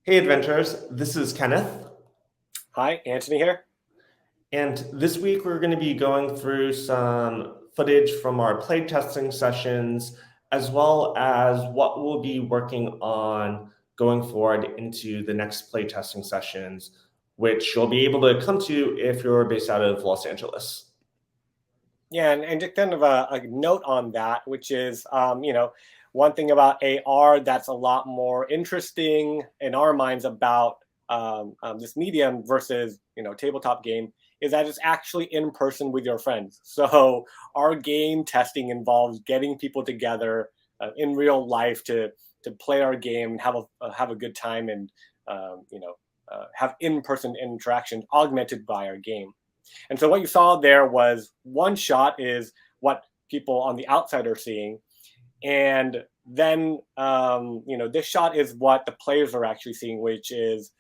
Hey adventurers, this is Kenneth, Hi, Anthony here. and this week we're going to be going through some footage from our playtesting sessions, as well as what we'll be working on going forward into the next playtesting sessions, which you'll be able to come to if you're based out of Los Angeles. Yeah, and just kind of a note on that, which is, one thing about AR that's a lot more interesting in our minds about this medium versus, tabletop game is that it's actually in person with your friends. So our game testing involves getting people together in real life to play our game and have a good time and have in-person interaction augmented by our game. And so what you saw there was one shot is what people on the outside are seeing, and then this shot is what the players are actually seeing, which is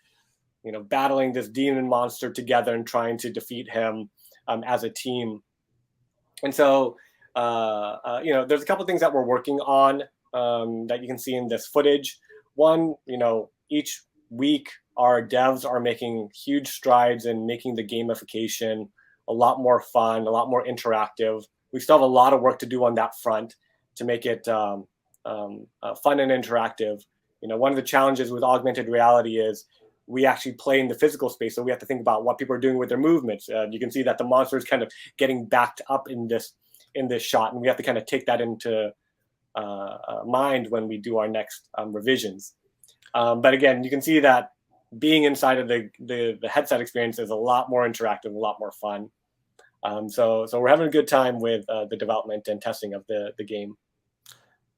battling this demon monster together and trying to defeat him as a team. And so there's a couple of things that we're working on that you can see in this footage. One, each week our devs are making huge strides in making the gamification a lot more fun, a lot more interactive. We still have a lot of work to do on that front to make it fun and interactive. One of the challenges with augmented reality is we actually play in the physical space, so we have to think about what people are doing with their movements. You can see that the monster is kind of getting backed up in this shot, and we have to kind of take that into mind when we do our next revisions. But again, you can see that being inside of the headset experience is a lot more interactive, a lot more fun. So we're having a good time with the development and testing of the game.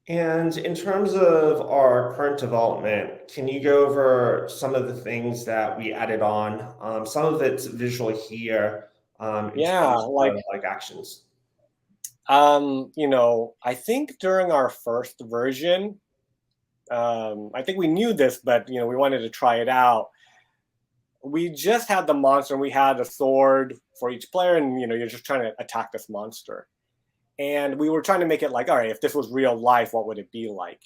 And in terms of our current development, can you go over some of the things that we added on? Some of it's visual here, in Yeah, terms of like like actions. I think during our first version, I think we knew this, but we wanted to try it out. We just had the monster, and we had a sword for each player, and you're just trying to attack this monster. And we were trying to make it like, all right, if this was real life, what would it be like?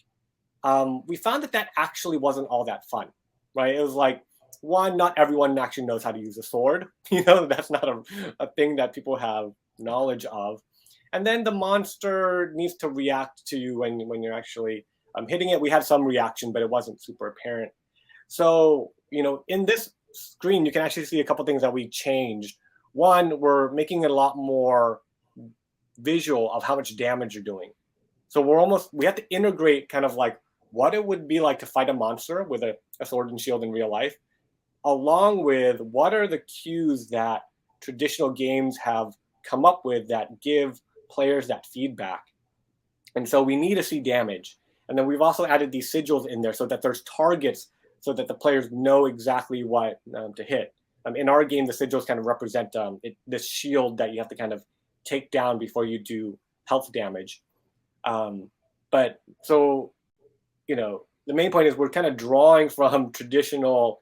We found that actually wasn't all that fun, right? It was like, one, not everyone actually knows how to use a sword. That's not a thing that people have knowledge of. And then the monster needs to react to you when you're actually hitting it. We had some reaction, but it wasn't super apparent. So, in this screen, you can actually see a couple things that we changed. One, we're making it a lot more visual of how much damage you're doing. So we have to integrate kind of like what it would be like to fight a monster with a sword and shield in real life, along with what are the cues that traditional games have come up with that give players that feedback. And so we need to see damage. And then we've also added these sigils in there so that there's targets so that the players know exactly what to hit. In our game, the sigils kind of represent this shield that you have to kind of take down before you do health damage. But so, the main point is we're kind of drawing from traditional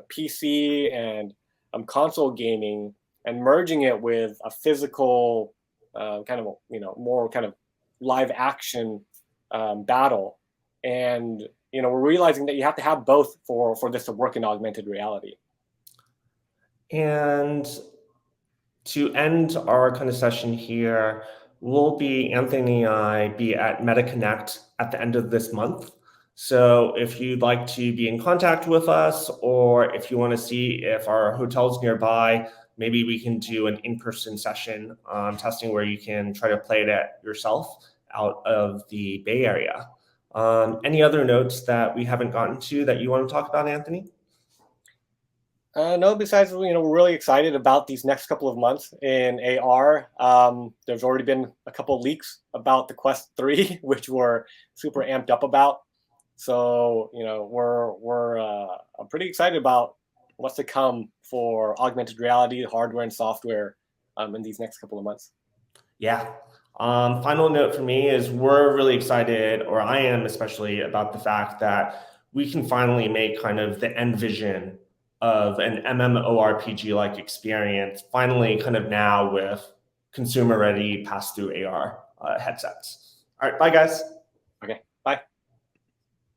PC and console gaming and merging it with a physical kind of more kind of live action battle. And we're realizing that you have to have both for this to work in augmented reality. And to end our kind of session here, Anthony and I be at MetaConnect at the end of this month. So if you'd like to be in contact with us, or if you want to see if our hotel's nearby, maybe we can do an in-person session testing where you can try to play it at yourself out of the Bay Area. Any other notes that we haven't gotten to that you want to talk about, Anthony? No, besides, we're really excited about these next couple of months in AR. There's already been a couple of leaks about the Quest 3, which we're super amped up about. So, we're pretty excited about what's to come for augmented reality, hardware and software in these next couple of months. Yeah. Final note for me is we're really excited, or I am especially, about the fact that we can finally make kind of the end vision of an MMORPG like experience, finally, kind of now with consumer ready pass through AR headsets. All right, bye guys.